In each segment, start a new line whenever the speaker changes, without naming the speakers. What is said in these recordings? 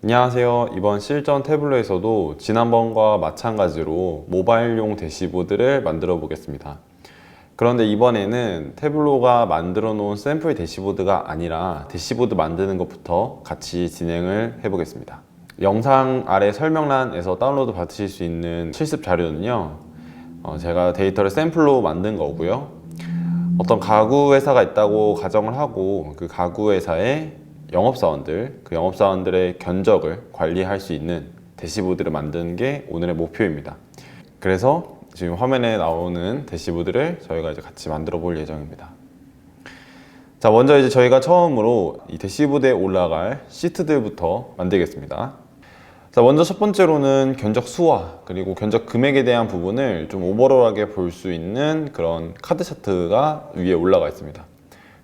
안녕하세요. 이번 실전 태블로에서도 지난번과 마찬가지로 모바일용 대시보드를 만들어 보겠습니다. 그런데 이번에는 태블로가 만들어 놓은 샘플 대시보드가 아니라 대시보드 만드는 것부터 같이 진행을 해 보겠습니다. 영상 아래 설명란에서 다운로드 받으실 수 있는 실습 자료는요, 제가 데이터를 샘플로 만든 거고요. 어떤 가구 회사가 있다고 가정을 하고 그 가구 회사의 영업사원들, 그 영업사원들의 견적을 관리할 수 있는 대시보드를 만드는 게 오늘의 목표입니다. 그래서 지금 화면에 나오는 대시보드를 저희가 이제 같이 만들어 볼 예정입니다. 자, 먼저 이제 저희가 처음으로 이 대시보드에 올라갈 시트들부터 만들겠습니다. 자, 먼저 첫 번째로는 견적 수와 그리고 견적 금액에 대한 부분을 좀 오버롤하게 볼 수 있는 그런 카드 차트가 위에 올라가 있습니다.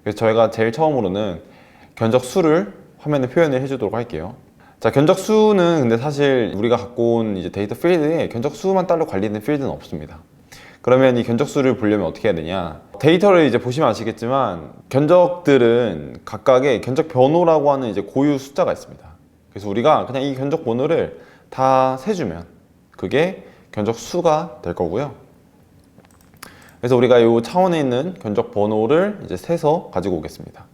그래서 저희가 제일 처음으로는 견적 수를 화면에 표현을 해주도록 할게요. 자, 견적 수는 근데 사실 우리가 갖고 온 이제 데이터 필드에 견적 수만 따로 관리되는 필드는 없습니다. 그러면 이 견적 수를 보려면 어떻게 해야 되냐? 데이터를 이제 보시면 아시겠지만 견적들은 각각의 견적 번호라고 하는 이제 고유 숫자가 있습니다. 그래서 우리가 그냥 이 견적 번호를 다 세주면 그게 견적 수가 될 거고요. 그래서 우리가 이 차원에 있는 견적 번호를 이제 세서 가지고 오겠습니다.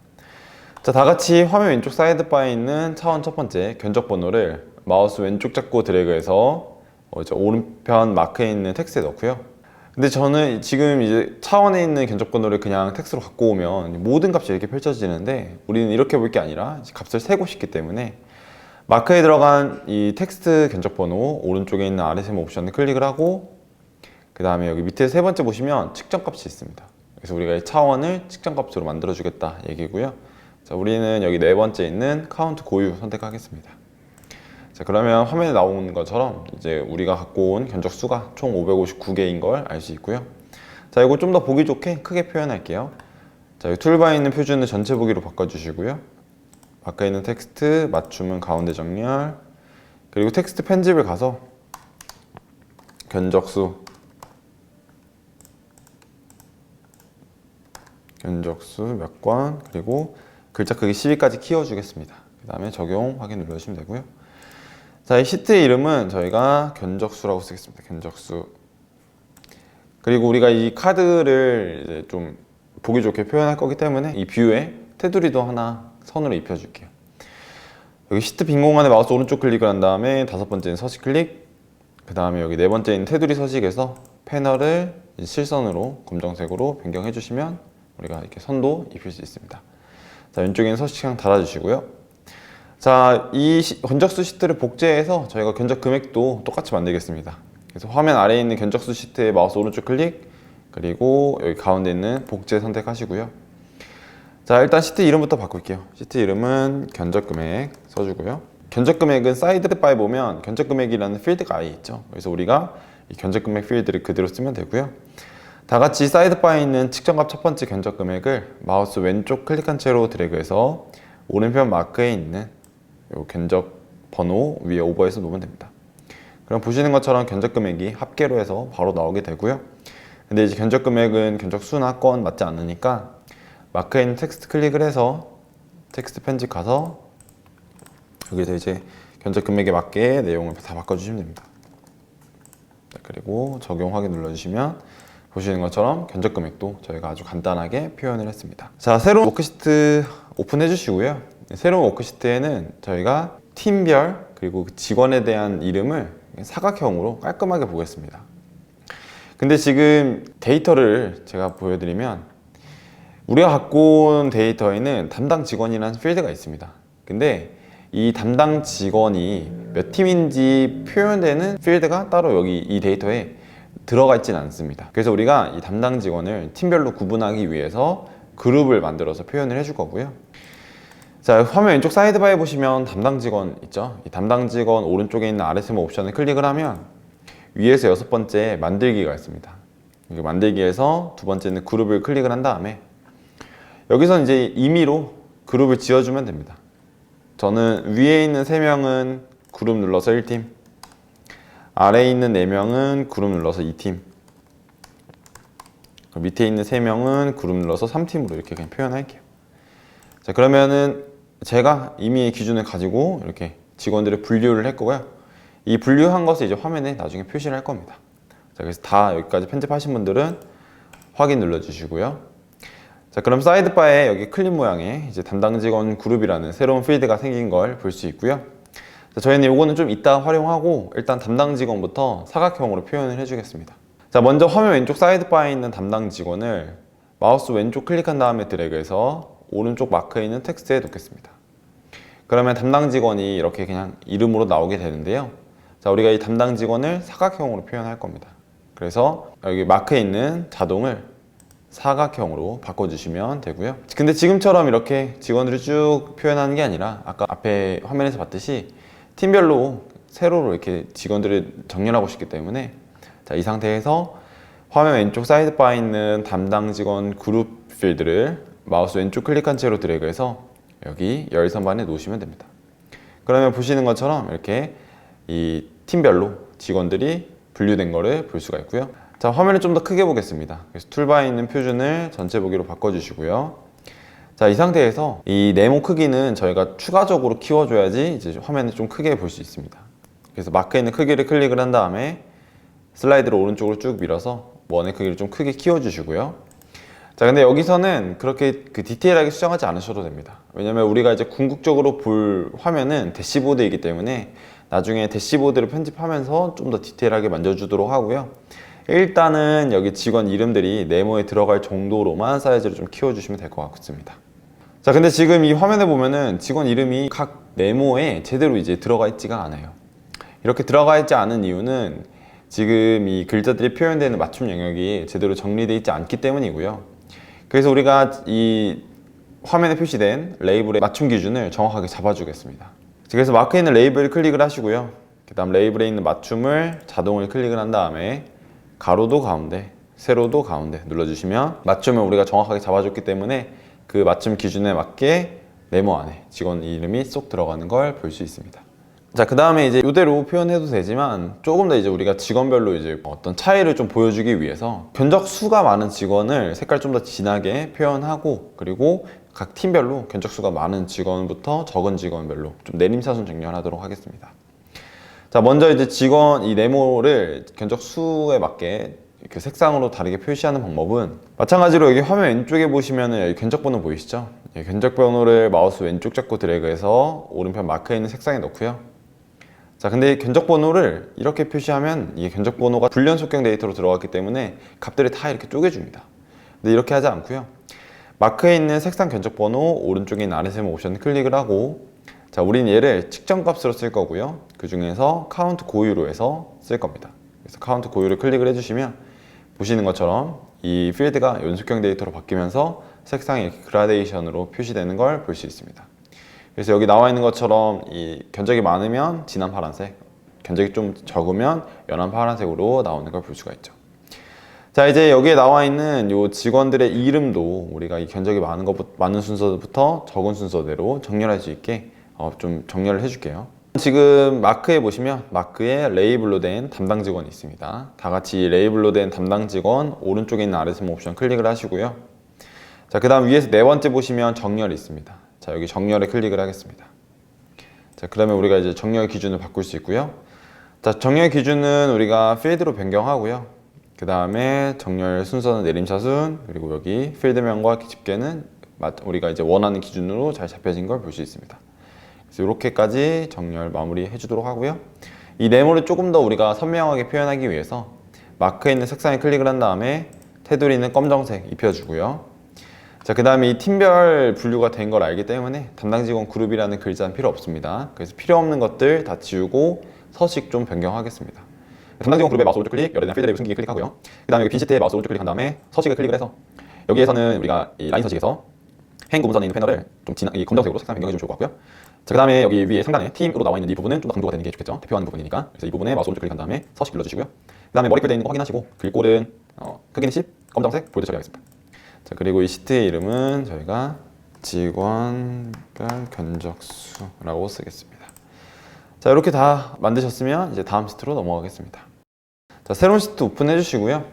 자, 다 같이 화면 왼쪽 사이드바에 있는 차원 첫 번째 견적 번호를 마우스 왼쪽 잡고 드래그해서 이제 오른편 마크에 있는 텍스트에 넣고요. 근데 저는 지금 이제 차원에 있는 견적 번호를 그냥 텍스트로 갖고 오면 모든 값이 이렇게 펼쳐지는데 우리는 이렇게 볼 게 아니라 값을 세고 싶기 때문에 마크에 들어간 이 텍스트 견적 번호 오른쪽에 있는 RSM 옵션을 클릭을 하고 그 다음에 여기 밑에 세 번째 보시면 측정값이 있습니다. 그래서 우리가 이 차원을 측정값으로 만들어 주겠다 얘기고요. 자, 우리는 여기 네 번째 있는 카운트 고유 선택하겠습니다. 자, 그러면 화면에 나오는 것처럼 이제 우리가 갖고 온 견적 수가 총 559개인 걸 알 수 있고요. 자, 이거 좀 더 보기 좋게 크게 표현할게요. 자, 여기 툴바에 있는 표준을 전체 보기로 바꿔주시고요. 밖에 있는 텍스트 맞춤은 가운데 정렬, 그리고 텍스트 편집을 가서 견적수 몇 건, 그리고 글자 크기 12까지 키워주겠습니다. 그 다음에 적용 확인 눌러주시면 되고요. 자, 이 시트의 이름은 저희가 견적수라고 쓰겠습니다. 견적수. 그리고 우리가 이 카드를 이제 좀 보기 좋게 표현할 거기 때문에 이 뷰에 테두리도 하나 선으로 입혀줄게요. 여기 시트 빈 공간에 마우스 오른쪽 클릭을 한 다음에 다섯 번째는 서식 클릭, 그 다음에 여기 네 번째인 테두리 서식에서 패널을 실선으로 검정색으로 변경해 주시면 우리가 이렇게 선도 입힐 수 있습니다. 자, 왼쪽에는 서식창 달아주시고요. 자, 이 견적수 시트를 복제해서 저희가 견적 금액도 똑같이 만들겠습니다. 그래서 화면 아래에 있는 견적수 시트에 마우스 오른쪽 클릭, 그리고 여기 가운데 있는 복제 선택하시고요. 자, 일단 시트 이름부터 바꿀게요. 시트 이름은 견적 금액 써주고요. 견적 금액은 사이드바에 보면 견적 금액이라는 필드가 아예 있죠. 그래서 우리가 이 견적 금액 필드를 그대로 쓰면 되고요. 다 같이 사이드바에 있는 측정값 첫 번째 견적 금액을 마우스 왼쪽 클릭한 채로 드래그해서 오른편 마크에 있는 요 견적 번호 위에 오버해서 놓으면 됩니다. 그럼 보시는 것처럼 견적 금액이 합계로 해서 바로 나오게 되고요. 근데 이제 견적 금액은 견적 수나 건 맞지 않으니까 마크에 있는 텍스트 클릭을 해서 텍스트 편집 가서 여기서 이제 견적 금액에 맞게 내용을 다 바꿔주시면 됩니다. 그리고 적용 확인 눌러주시면 보시는 것처럼 견적 금액도 저희가 아주 간단하게 표현을 했습니다. 자, 새로운 워크시트 오픈해 주시고요. 새로운 워크시트에는 저희가 팀별 그리고 직원에 대한 이름을 사각형으로 깔끔하게 보겠습니다. 근데 지금 데이터를 제가 보여드리면 우리가 갖고 온 데이터에는 담당 직원이라는 필드가 있습니다. 근데 이 담당 직원이 몇 팀인지 표현되는 필드가 따로 여기 이 데이터에 들어가 있지는 않습니다. 그래서 우리가 이 담당 직원을 팀별로 구분하기 위해서 그룹을 만들어서 표현을 해줄 거고요. 자, 화면 왼쪽 사이드바에 보시면 담당 직원 있죠? 이 담당 직원 오른쪽에 있는 RSM 옵션을 클릭을 하면 위에서 여섯 번째 만들기가 있습니다. 만들기에서 두 번째는 그룹을 클릭을 한 다음에 여기서 이제 임의로 그룹을 지어주면 됩니다. 저는 위에 있는 3명은 그룹 눌러서 1팀, 아래에 있는 4명은 그룹 눌러서 2팀, 밑에 있는 3명은 그룹 눌러서 3팀으로 이렇게 그냥 표현할게요. 자, 그러면은 제가 임의의 기준을 가지고 이렇게 직원들을 분류를 했고요. 이 분류한 것을 이제 화면에 나중에 표시를 할 겁니다. 자, 그래서 다 여기까지 편집하신 분들은 확인 눌러주시고요. 자, 그럼 사이드바에 여기 클립 모양의 이제 담당 직원 그룹이라는 새로운 필드가 생긴 걸 볼 수 있고요. 자, 저희는 이거는 좀 이따 활용하고 일단 담당 직원부터 사각형으로 표현을 해주겠습니다. 자, 먼저 화면 왼쪽 사이드바에 있는 담당 직원을 마우스 왼쪽 클릭한 다음에 드래그해서 오른쪽 마크에 있는 텍스트에 놓겠습니다. 그러면 담당 직원이 이렇게 그냥 이름으로 나오게 되는데요. 자, 우리가 이 담당 직원을 사각형으로 표현할 겁니다. 그래서 여기 마크에 있는 자동을 사각형으로 바꿔주시면 되고요. 근데 지금처럼 이렇게 직원들을 쭉 표현하는 게 아니라 아까 앞에 화면에서 봤듯이 팀별로 세로로 이렇게 직원들을 정렬하고 싶기 때문에 자, 이 상태에서 화면 왼쪽 사이드바에 있는 담당 직원 그룹 필드를 마우스 왼쪽 클릭한 채로 드래그해서 여기 열선반에 놓으시면 됩니다. 그러면 보시는 것처럼 이렇게 이 팀별로 직원들이 분류된 거를 볼 수가 있고요. 자, 화면을 좀 더 크게 보겠습니다. 그래서 툴바에 있는 표준을 전체 보기로 바꿔주시고요. 자, 이 상태에서 이 네모 크기는 저희가 추가적으로 키워줘야지 이제 화면을 좀 크게 볼 수 있습니다. 그래서 마크에 있는 크기를 클릭을 한 다음에 슬라이드를 오른쪽으로 쭉 밀어서 원의 크기를 좀 크게 키워주시고요. 자, 근데 여기서는 그렇게 디테일하게 수정하지 않으셔도 됩니다. 왜냐면 우리가 이제 궁극적으로 볼 화면은 대시보드이기 때문에 나중에 대시보드를 편집하면서 좀 더 디테일하게 만져주도록 하고요. 일단은 여기 직원 이름들이 네모에 들어갈 정도로만 사이즈를 좀 키워주시면 될 것 같습니다. 자, 근데 지금 이 화면에 보면은 직원 이름이 각 네모에 제대로 이제 들어가 있지가 않아요. 이렇게 들어가 있지 않은 이유는 지금 이 글자들이 표현되는 맞춤 영역이 제대로 정리되어 있지 않기 때문이고요. 그래서 우리가 이 화면에 표시된 레이블의 맞춤 기준을 정확하게 잡아주겠습니다. 그래서 마크에 있는 레이블 클릭을 하시고요. 그 다음 레이블에 있는 맞춤을 자동을 클릭을 한 다음에 가로도 가운데, 세로도 가운데 눌러주시면 맞춤을 우리가 정확하게 잡아줬기 때문에 그 맞춤 기준에 맞게 네모 안에 직원 이름이 쏙 들어가는 걸 볼 수 있습니다. 자, 그 다음에 이제 이대로 표현해도 되지만 조금 더 이제 우리가 직원별로 이제 어떤 차이를 좀 보여주기 위해서 견적 수가 많은 직원을 색깔 좀 더 진하게 표현하고 그리고 각 팀별로 견적 수가 많은 직원부터 적은 직원별로 좀 내림차순 정렬하도록 하겠습니다. 자, 먼저 이제 직원 이 네모를 견적 수에 맞게 그 색상으로 다르게 표시하는 방법은 마찬가지로 여기 화면 왼쪽에 보시면은 여기 견적 번호 보이시죠? 견적 번호를 마우스 왼쪽 잡고 드래그해서 오른편 마크에 있는 색상에 넣고요. 자, 근데 견적 번호를 이렇게 표시하면 이게 견적 번호가 불연 속경 데이터로 들어갔기 때문에 값들이 다 이렇게 쪼개줍니다. 근데 이렇게 하지 않고요. 마크에 있는 색상 견적 번호 오른쪽에 있는 RSM 옵션 클릭을 하고 자, 우린 얘를 측정값으로 쓸 거고요. 그 중에서 카운트 고유로 해서 쓸 겁니다. 그래서 카운트 고유를 클릭을 해주시면 보시는 것처럼 이 필드가 연속형 데이터로 바뀌면서 색상이 이렇게 그라데이션으로 표시되는 걸 볼 수 있습니다. 그래서 여기 나와 있는 것처럼 이 견적이 많으면 진한 파란색, 견적이 좀 적으면 연한 파란색으로 나오는 걸 볼 수가 있죠. 자, 이제 여기에 나와 있는 요 직원들의 이름도 우리가 이 견적이 많은 순서부터 적은 순서대로 정렬할 수 있게 좀 정렬을 해줄게요. 지금 마크에 보시면 마크에 레이블로 된 담당 직원이 있습니다. 다 같이 레이블로 된 담당 직원 오른쪽에 있는 RSM 옵션 클릭을 하시고요. 자, 그 다음 위에서 네 번째 보시면 정렬이 있습니다. 자, 여기 정렬에 클릭을 하겠습니다. 자, 그러면 우리가 이제 정렬 기준을 바꿀 수 있고요. 자, 정렬 기준은 우리가 필드로 변경하고요. 그 다음에 정렬 순서는 내림차순, 그리고 여기 필드명과 집계는 우리가 이제 원하는 기준으로 잘 잡혀진 걸 볼 수 있습니다. 그래서 이렇게까지 정렬 마무리 해주도록 하고요. 이 네모를 조금 더 우리가 선명하게 표현하기 위해서 마크에 있는 색상에 클릭을 한 다음에 테두리는 검정색 입혀주고요. 자, 그 다음에 이 팀별 분류가 된 걸 알기 때문에 담당 직원 그룹이라는 글자는 필요 없습니다. 그래서 필요 없는 것들 다 지우고 서식 좀 변경하겠습니다. 담당 직원 그룹의 마우스 오른쪽 클릭, 열에 대한 필드 레이블 숨기기 클릭하고요. 그 다음에 여기 빈 시트에 마우스 오른쪽 클릭한 다음에 서식을 클릭을 해서 여기에서는 우리가 이 라인 서식에서 행 구분선에 있는 패널을 좀 진한 이 검정색으로 색상 변경해 주면 좋을 것 같고요. 자, 그 다음에 여기 위에 상단에 팀으로 나와 있는 이 부분은 좀 더 강조가 되는 게 좋겠죠. 대표하는 부분이니까. 그래서 이 부분에 마우스 오른쪽 클릭한 다음에 서식 눌러주시고요. 그 다음에 머리글 되어 있는 거 확인하시고 글꼴은 크기는 10, 검정색, 볼드 처리하겠습니다. 자, 그리고 이 시트의 이름은 저희가 직원별 견적수라고 쓰겠습니다. 자, 이렇게 다 만드셨으면 이제 다음 시트로 넘어가겠습니다. 자, 새로운 시트 오픈해 주시고요.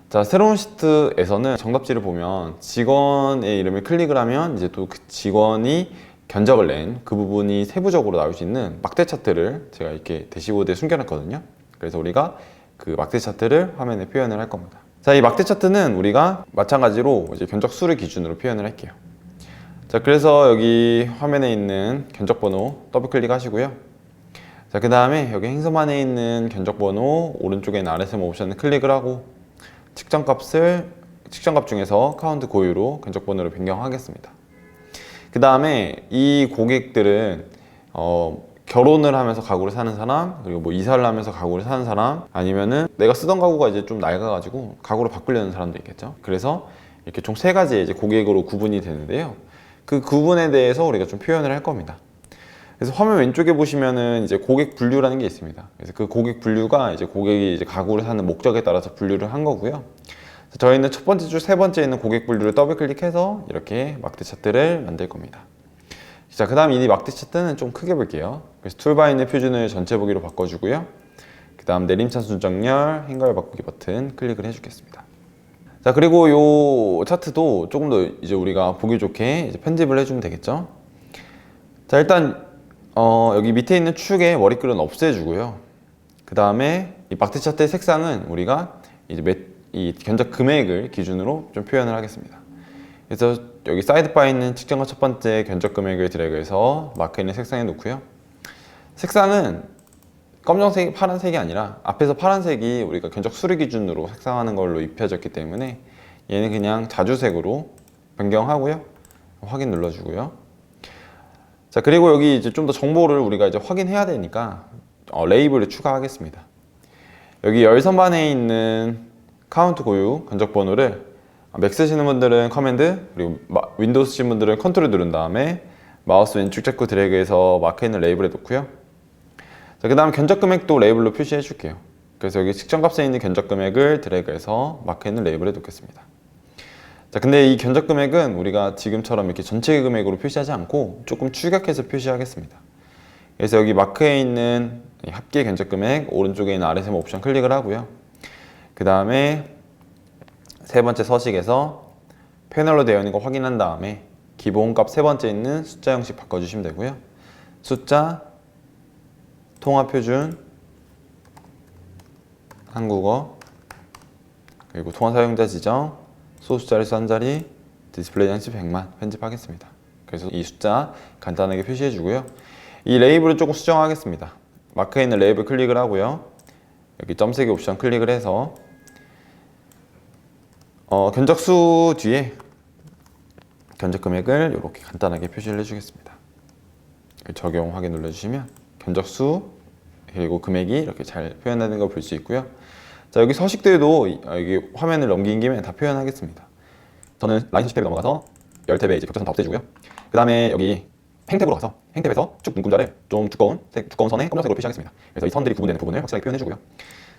자, 새로운 시트에서는 정답지를 보면 직원의 이름을 클릭을 하면 이제 또 그 직원이 견적을 낸 그 부분이 세부적으로 나올 수 있는 막대 차트를 제가 이렇게 대시보드에 숨겨놨거든요. 그래서 우리가 그 막대 차트를 화면에 표현을 할 겁니다. 자, 이 막대 차트는 우리가 마찬가지로 이제 견적 수를 기준으로 표현을 할게요. 자, 그래서 여기 화면에 있는 견적 번호 더블 클릭하시고요. 자, 그 다음에 여기 행서만에 있는 견적 번호 오른쪽에 있는 RSM 옵션을 클릭을 하고 측정값 중에서 카운트 고유로 견적 번호를 변경하겠습니다. 그 다음에 이 고객들은 결혼을 하면서 가구를 사는 사람, 그리고 뭐 이사를 하면서 가구를 사는 사람, 아니면은 내가 쓰던 가구가 이제 좀 낡아가지고 가구를 바꾸려는 사람도 있겠죠. 그래서 이렇게 총 세 가지의 이제 고객으로 구분이 되는데요. 그 구분에 대해서 우리가 좀 표현을 할 겁니다. 그래서 화면 왼쪽에 보시면은 이제 고객 분류라는 게 있습니다. 그래서 그 고객 분류가 이제 고객이 이제 가구를 사는 목적에 따라서 분류를 한 거고요. 저희는 첫 번째 줄, 세 번째 있는 고객 분류를 더블 클릭해서 이렇게 막대 차트를 만들 겁니다. 자, 그 다음 이 막대 차트는 좀 크게 볼게요. 그래서 툴바에 있는 표준을 전체 보기로 바꿔주고요. 그 다음 내림찬 순정렬, 행가열 바꾸기 버튼 클릭을 해주겠습니다. 자, 그리고 이 차트도 조금 더 이제 우리가 보기 좋게 이제 편집을 해주면 되겠죠. 자, 일단 여기 밑에 있는 축에 머리글은 없애주고요. 그 다음에 이 막대 차트의 색상은 우리가 이제 이 견적 금액을 기준으로 좀 표현을 하겠습니다. 그래서 여기 사이드바에 있는 측정과 첫 번째 견적 금액을 드래그해서 마크에 있는 색상에 놓고요. 색상은 검정색, 파란색이 아니라 앞에서 파란색이 우리가 견적 수를 기준으로 색상하는 걸로 입혀졌기 때문에 얘는 그냥 자주색으로 변경하고요. 확인 눌러주고요. 자, 그리고 여기 이제 좀 더 정보를 우리가 이제 확인해야 되니까 레이블을 추가하겠습니다. 여기 열선반에 있는 카운트 고유 견적 번호를 맥 쓰시는 분들은 커맨드, 그리고 윈도우 쓰시는 분들은 컨트롤 누른 다음에 마우스 왼쪽 잡고 드래그해서 마크에 있는 레이블에 놓고요. 자, 그 다음 견적 금액도 레이블로 표시해 줄게요. 그래서 여기 측정값에 있는 견적 금액을 드래그해서 마크에 있는 레이블에 놓겠습니다. 자, 근데 이 견적 금액은 우리가 지금처럼 이렇게 전체 금액으로 표시하지 않고 조금 축약해서 표시하겠습니다. 그래서 여기 마크에 있는 합계 견적 금액 오른쪽에 있는 RSM 옵션 클릭을 하고요. 그 다음에 세 번째 서식에서 패널로 되어 있는 거 확인한 다음에 기본값 세 번째 있는 숫자 형식 바꿔주시면 되고요. 숫자, 통화표준, 한국어, 그리고 통화 사용자 지정, 소수 자릿수 한 자리, 디스플레이 장치 100만 편집하겠습니다. 그래서 이 숫자 간단하게 표시해 주고요. 이 레이블을 조금 수정하겠습니다. 마크에 있는 레이블 클릭을 하고요. 여기 점세기 옵션 클릭을 해서 견적수 뒤에 견적 금액을 이렇게 간단하게 표시를 해주겠습니다. 적용 확인 눌러주시면 견적수 그리고 금액이 이렇게 잘 표현되는 걸 볼 수 있고요. 자, 여기 서식들도 여기 화면을 넘긴 김에 다 표현하겠습니다. 저는 라인 서식 탭에 넘어가서 열 탭에 이제 격자선 다 없애주고요. 그 다음에 여기 행 탭으로 가서 행 탭에서 쭉 눈금자를 좀 두꺼운 선에 검정색으로 표시하겠습니다. 그래서 이 선들이 구분되는 부분을 확실하게 표현해주고요.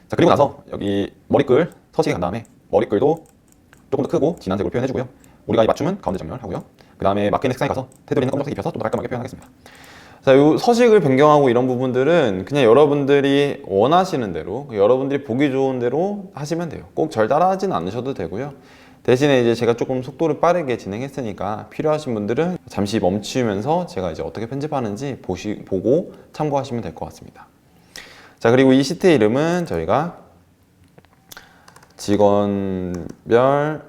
자, 그리고 나서 여기 머리글 서식에 간 다음에 머리글도 조금 더 크고 진한 색으로 표현해주고요. 우리가 이 맞춤은 가운데 정렬하고요. 그 다음에 마크에 색상에 가서 테두리는 검정색 입혀서 좀 더 깔끔하게 표현하겠습니다. 자, 요 서식을 변경하고 이런 부분들은 그냥 여러분들이 원하시는 대로, 여러분들이 보기 좋은 대로 하시면 돼요. 꼭 절 따라하진 않으셔도 되고요. 대신에 이제 제가 조금 속도를 빠르게 진행했으니까 필요하신 분들은 잠시 멈추면서 제가 이제 어떻게 편집하는지 보고 참고하시면 될 것 같습니다. 자, 그리고 이 시트의 이름은 저희가 직원별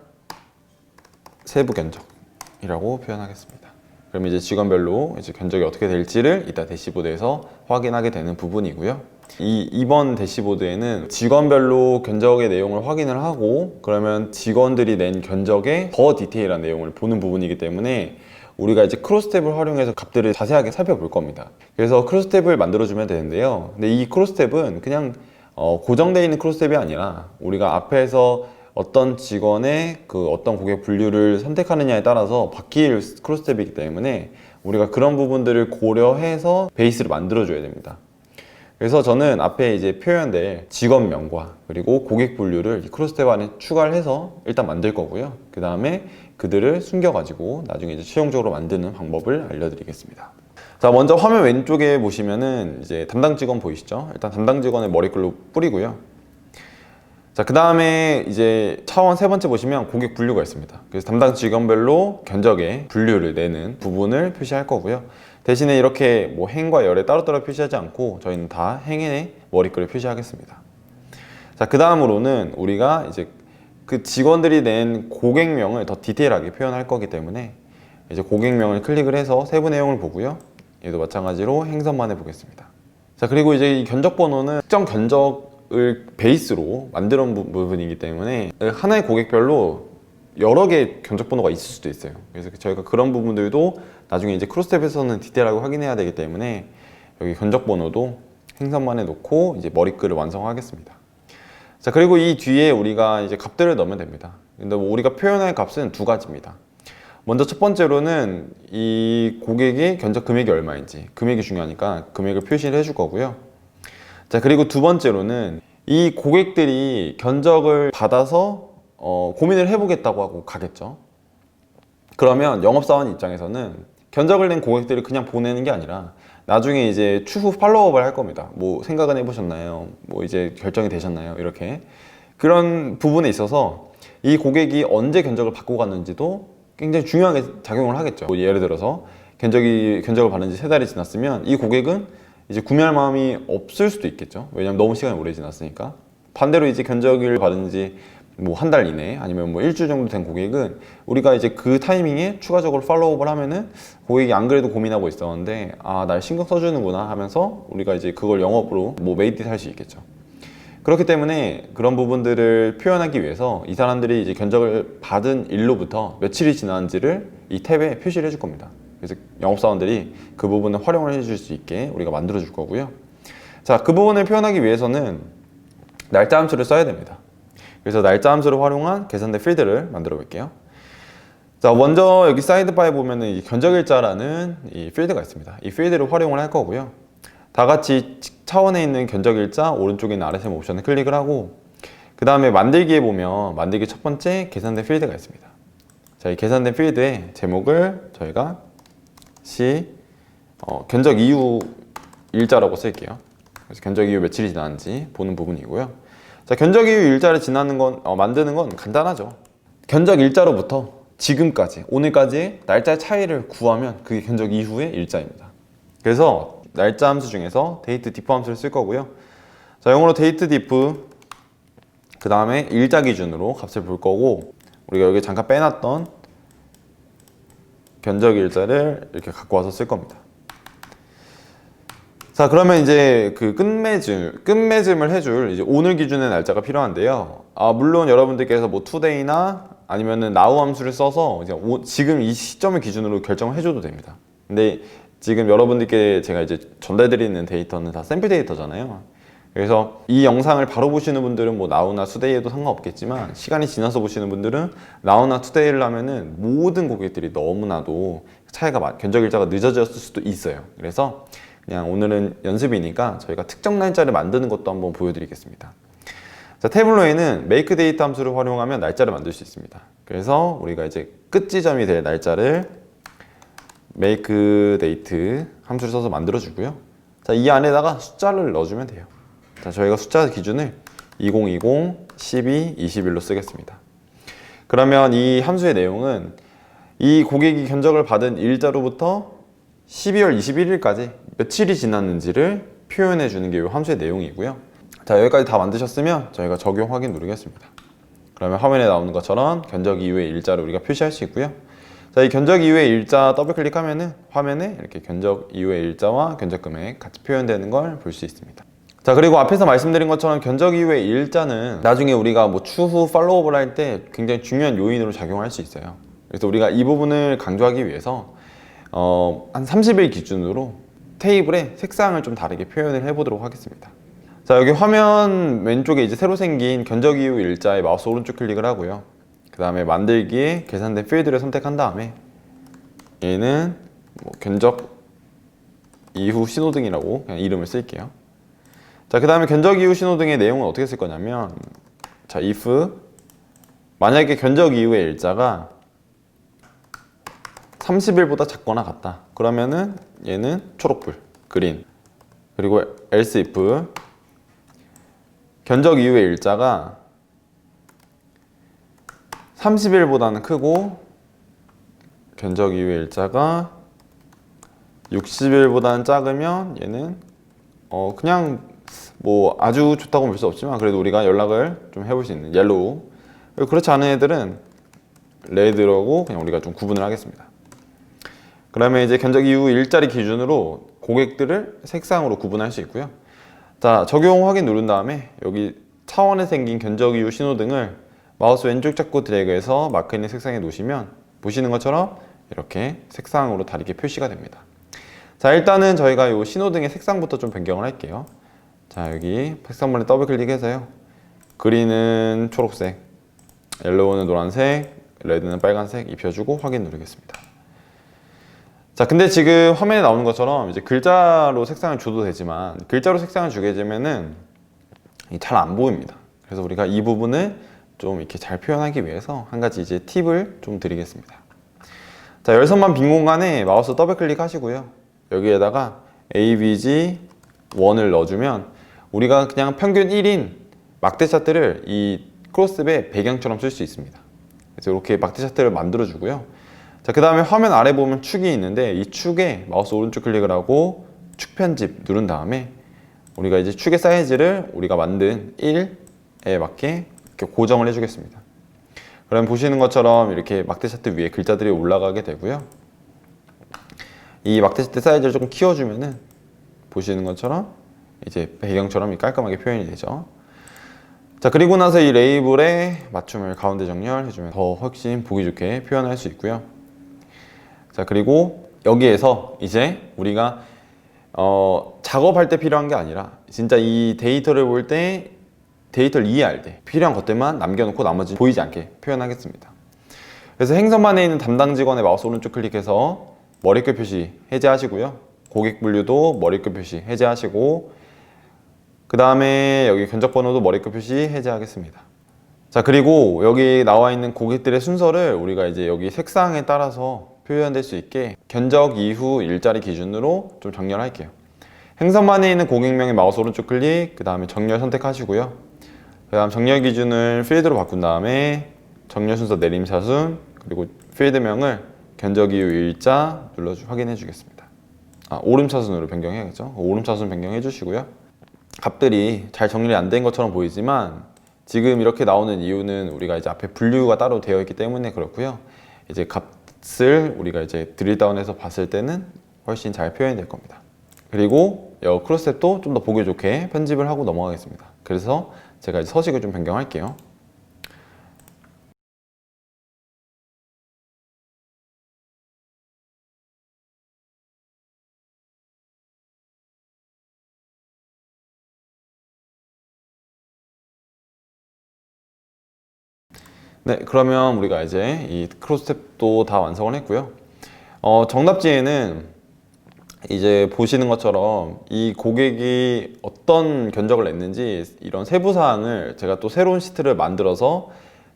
세부 견적이라고 표현하겠습니다. 그럼 이제 직원별로 이제 견적이 어떻게 될지를 이따 대시보드에서 확인하게 되는 부분이고요. 이번 대시보드에는 직원별로 견적의 내용을 확인을 하고 그러면 직원들이 낸 견적의 더 디테일한 내용을 보는 부분이기 때문에 우리가 이제 크로스탭을 활용해서 값들을 자세하게 살펴볼 겁니다. 그래서 크로스탭을 만들어주면 되는데요. 근데 이 크로스탭은 그냥 고정되어 있는 크로스탭이 아니라 우리가 앞에서 어떤 직원의 그 어떤 고객 분류를 선택하느냐에 따라서 바뀔 크로스탭이기 때문에 우리가 그런 부분들을 고려해서 베이스를 만들어줘야 됩니다. 그래서 저는 앞에 이제 표현될 직원명과 그리고 고객 분류를 이 크로스탭 안에 추가를 해서 일단 만들 거고요. 그 다음에 그들을 숨겨가지고 나중에 이제 최종적으로 만드는 방법을 알려드리겠습니다. 자, 먼저 화면 왼쪽에 보시면은 이제 담당 직원 보이시죠? 일단 담당 직원의 머리글로 뿌리고요. 자, 그 다음에 이제 차원 세 번째 보시면 고객 분류가 있습니다. 그래서 담당 직원별로 견적의 분류를 내는 부분을 표시할 거고요. 대신에 이렇게 뭐 행과 열에 따로따로 표시하지 않고 저희는 다 행의 머리글을 표시하겠습니다. 자, 그 다음으로는 우리가 이제 그 직원들이 낸 고객명을 더 디테일하게 표현할 거기 때문에 이제 고객명을 클릭을 해서 세부 내용을 보고요. 얘도 마찬가지로 행선만 해보겠습니다. 자, 그리고 이제 이 견적 번호는 특정 견적을 베이스로 만들어 놓은 부분이기 때문에 하나의 고객별로 여러 개의 견적 번호가 있을 수도 있어요. 그래서 저희가 그런 부분들도 나중에 이제 크로스텝에서는 디테일하게 확인해야 되기 때문에 여기 견적 번호도 행선만 해놓고 이제 머리글을 완성하겠습니다. 자, 그리고 이 뒤에 우리가 이제 값들을 넣으면 됩니다. 근데 뭐 우리가 표현할 값은 두 가지입니다. 먼저 첫 번째로는 이 고객의 견적 금액이 얼마인지, 금액이 중요하니까 금액을 표시를 해줄 거고요. 자, 그리고 두 번째로는 이 고객들이 견적을 받아서 고민을 해보겠다고 하고 가겠죠. 그러면 영업사원 입장에서는 견적을 낸 고객들을 그냥 보내는 게 아니라 나중에 이제 추후 팔로우업을 할 겁니다. 뭐 생각은 해보셨나요? 뭐 이제 결정이 되셨나요? 이렇게 그런 부분에 있어서 이 고객이 언제 견적을 받고 갔는지도 굉장히 중요하게 작용을 하겠죠. 뭐 예를 들어서 견적을 받은 지 3달이 지났으면 이 고객은 이제 구매할 마음이 없을 수도 있겠죠. 왜냐면 너무 시간이 오래 지났으니까. 반대로 이제 견적을 받은 지 뭐 한 달 이내 아니면 뭐 일주일 정도 된 고객은 우리가 이제 그 타이밍에 추가적으로 팔로우업을 하면은 고객이 안 그래도 고민하고 있었는데 아, 날 신경 써주는구나 하면서 우리가 이제 그걸 영업으로 뭐 메이트 할 수 있겠죠. 그렇기 때문에 그런 부분들을 표현하기 위해서 이 사람들이 이제 견적을 받은 일로부터 며칠이 지났는지를 이 탭에 표시를 해줄 겁니다. 그래서 영업사원들이 그 부분을 활용을 해줄 수 있게 우리가 만들어 줄 거고요. 자, 그 부분을 표현하기 위해서는 날짜 함수를 써야 됩니다. 그래서 날짜 함수를 활용한 계산대 필드를 만들어 볼게요. 자, 먼저 여기 사이드바에 보면은 이 견적일자라는 이 필드가 있습니다. 이 필드를 활용을 할 거고요. 다 같이 차원에 있는 견적일자 오른쪽에 있는 RSM 옵션을 클릭을 하고 그 다음에 만들기에 보면 만들기 첫 번째 계산대 필드가 있습니다. 자, 이 계산대 필드의 제목을 저희가 견적 이후 일자라고 쓸게요. 그래서 견적 이후 며칠이 지났는지 보는 부분이고요. 자, 견적 이후 일자를 만드는 건 간단하죠. 견적 일자로부터 지금까지, 오늘까지의 날짜 차이를 구하면 그게 견적 이후의 일자입니다. 그래서 날짜 함수 중에서 데이트 디프 함수를 쓸 거고요. 자, 영어로 데이트 디프 그 다음에 일자 기준으로 값을 볼 거고 우리가 여기 잠깐 빼놨던 견적 일자를 이렇게 갖고 와서 쓸 겁니다. 자, 그러면 이제 그 끝맺음을 해줄 이제 오늘 기준의 날짜가 필요한데요. 물론 여러분들께서 뭐 today나 아니면은 now 함수를 써서 이제 지금 이 시점을 기준으로 결정을 해줘도 됩니다. 근데 지금 여러분들께 제가 이제 전달드리는 데이터는 다 샘플 데이터잖아요. 그래서 이 영상을 바로 보시는 분들은 뭐 now나 today에도 상관없겠지만 시간이 지나서 보시는 분들은 now나 today를 하면은 모든 고객들이 너무나도 견적일자가 늦어졌을 수도 있어요. 그래서 그냥 오늘은 연습이니까 저희가 특정 날짜를 만드는 것도 한번 보여드리겠습니다. 자, 태블로에는 make date 함수를 활용하면 날짜를 만들 수 있습니다. 그래서 우리가 이제 끝 지점이 될 날짜를 make date 함수를 써서 만들어 주고요. 자, 이 안에다가 숫자를 넣어주면 돼요. 자, 저희가 숫자 기준을 2020, 12, 21로 쓰겠습니다. 그러면 이 함수의 내용은 이 고객이 견적을 받은 일자로부터 12월 21일까지 며칠이 지났는지를 표현해 주는 게 이 함수의 내용이고요. 자, 여기까지 다 만드셨으면 저희가 적용 확인 누르겠습니다. 그러면 화면에 나오는 것처럼 견적 이후의 일자를 우리가 표시할 수 있고요. 자, 이 견적 이후의 일자 더블 클릭하면은 화면에 이렇게 견적 이후의 일자와 견적 금액 같이 표현되는 걸 볼 수 있습니다. 자, 그리고 앞에서 말씀드린 것처럼 견적 이후의 일자는 나중에 우리가 뭐 추후 팔로우업을 할 때 굉장히 중요한 요인으로 작용할 수 있어요. 그래서 우리가 이 부분을 강조하기 위해서 한 30일 기준으로 테이블에 색상을 좀 다르게 표현을 해보도록 하겠습니다. 자, 여기 화면 왼쪽에 이제 새로 생긴 견적 이후 일자에 마우스 오른쪽 클릭을 하고요. 그 다음에 만들기에 계산된 필드를 선택한 다음에 얘는 뭐 견적 이후 신호등이라고 그냥 이름을 쓸게요. 자, 그 다음에 견적 이후 신호등의 내용은 어떻게 쓸 거냐면 자, if 만약에 견적 이후의 일자가 30일보다 작거나 같다. 그러면은 얘는 초록불, 그린. 그리고 else if 견적 이후의 일자가 30일보다는 크고 견적 이후 일자가 60일보다는 작으면 얘는 그냥 뭐 아주 좋다고 볼 수 없지만 그래도 우리가 연락을 좀 해볼 수 있는 옐로우. 그렇지 않은 애들은 레드라고 그냥 우리가 좀 구분을 하겠습니다. 그러면 이제 견적 이후 일자리 기준으로 고객들을 색상으로 구분할 수 있고요. 자, 적용 확인 누른 다음에 여기 차원에 생긴 견적 이후 신호등을 마우스 왼쪽 잡고 드래그해서 마크 있는 색상에 놓으시면 보시는 것처럼 이렇게 색상으로 다르게 표시가 됩니다. 자, 일단은 저희가 이 신호등의 색상부터 좀 변경을 할게요. 자, 여기 색상번에 더블 클릭해서요. 그린은 초록색, 옐로우는 노란색, 레드는 빨간색 입혀주고 확인 누르겠습니다. 자, 근데 지금 화면에 나오는 것처럼 이제 글자로 색상을 줘도 되지만 글자로 색상을 주게 되면은 잘 안 보입니다. 그래서 우리가 이 부분을 좀 이렇게 잘 표현하기 위해서 한 가지 이제 팁을 좀 드리겠습니다. 자, 열선만 빈 공간에 마우스 더블 클릭하시고요. 여기에다가 ABG1을 넣어주면 우리가 그냥 평균 1인 막대 차트를 이 크로스탭의 배경처럼 쓸 수 있습니다. 그래서 이렇게 막대 차트를 만들어 주고요. 자, 그 다음에 화면 아래 보면 축이 있는데 이 축에 마우스 오른쪽 클릭을 하고 축 편집 누른 다음에 우리가 이제 축의 사이즈를 우리가 만든 1에 맞게 이렇게 고정을 해주겠습니다. 그럼 보시는 것처럼 이렇게 막대 차트 위에 글자들이 올라가게 되고요. 이 막대 차트 사이즈를 조금 키워주면은 보시는 것처럼 이제 배경처럼 깔끔하게 표현이 되죠. 자, 그리고 나서 이 레이블의 맞춤을 가운데 정렬해주면 더 훨씬 보기 좋게 표현할 수 있고요. 자, 그리고 여기에서 이제 우리가 작업할 때 필요한 게 아니라 진짜 이 데이터를 볼 때 데이터를 이해할 때 필요한 것들만 남겨놓고 나머지 보이지 않게 표현하겠습니다. 그래서 행선반에 있는 담당 직원의 마우스 오른쪽 클릭해서 머리글 표시 해제하시고요. 고객 분류도 머리글 표시 해제하시고 그 다음에 여기 견적 번호도 머리글 표시 해제하겠습니다. 자, 그리고 여기 나와 있는 고객들의 순서를 우리가 이제 여기 색상에 따라서 표현될 수 있게 견적 이후 일자리 기준으로 좀 정렬할게요. 행선반에 있는 고객명의 마우스 오른쪽 클릭, 그 다음에 정렬 선택하시고요. 그 다음 정렬 기준을 필드로 바꾼 다음에 정렬 순서 내림차순, 그리고 필드명을 견적 이후 일자 확인해 주겠습니다. 오름차순으로 변경해야겠죠. 오름차순 변경해 주시고요. 값들이 잘 정렬이 안 된 것처럼 보이지만 지금 이렇게 나오는 이유는 우리가 이제 앞에 분류가 따로 되어 있기 때문에 그렇고요. 이제 값을 우리가 이제 드릴다운해서 봤을 때는 훨씬 잘 표현이 될 겁니다. 그리고 이 크로스탭도 좀 더 보기 좋게 편집을 하고 넘어가겠습니다. 그래서 제가 이제 서식을 좀 변경할게요. 네, 그러면 우리가 이제 이 크로스탭도 다 완성을 했고요. 정답지에는 이제 보시는 것처럼 이 고객이 어떤 견적을 냈는지 이런 세부 사항을 제가 또 새로운 시트를 만들어서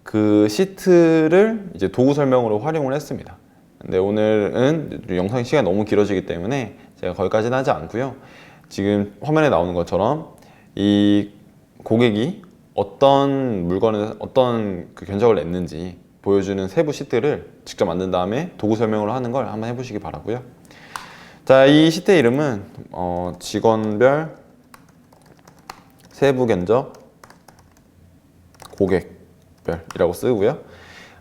그 시트를 이제 도구 설명으로 활용을 했습니다. 근데 오늘은 영상 시간이 너무 길어지기 때문에 제가 거기까지는 하지 않고요. 지금 화면에 나오는 것처럼 이 고객이 어떤 물건을 어떤 그 견적을 냈는지 보여주는 세부 시트를 직접 만든 다음에 도구 설명으로 하는 걸 한번 해보시기 바라고요. 자, 이 시트 이름은 직원별 세부 견적 고객별이라고 쓰고요.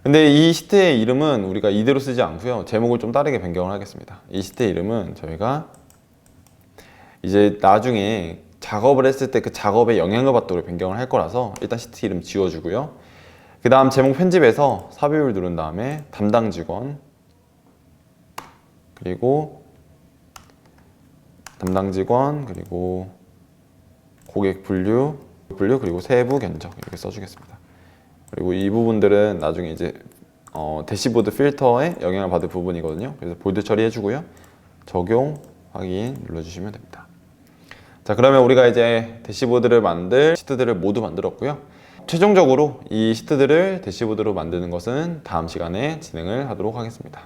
근데 이 시트의 이름은 우리가 이대로 쓰지 않고요. 제목을 좀 다르게 변경을 하겠습니다. 이 시트의 이름은 저희가 이제 나중에 작업을 했을 때 그 작업에 영향을 받도록 변경을 할 거라서 일단 시트 이름 지워주고요. 그 다음 제목 편집에서 삽입을 누른 다음에 담당 직원 그리고 그리고 고객 분류 그리고 세부 견적 이렇게 써주겠습니다. 그리고 이 부분들은 나중에 이제 대시보드 필터에 영향을 받을 부분이거든요. 그래서 볼드 처리해주고요. 적용 확인 눌러주시면 됩니다. 자, 그러면 우리가 이제 대시보드를 만들 시트들을 모두 만들었고요. 최종적으로 이 시트들을 대시보드로 만드는 것은 다음 시간에 진행을 하도록 하겠습니다.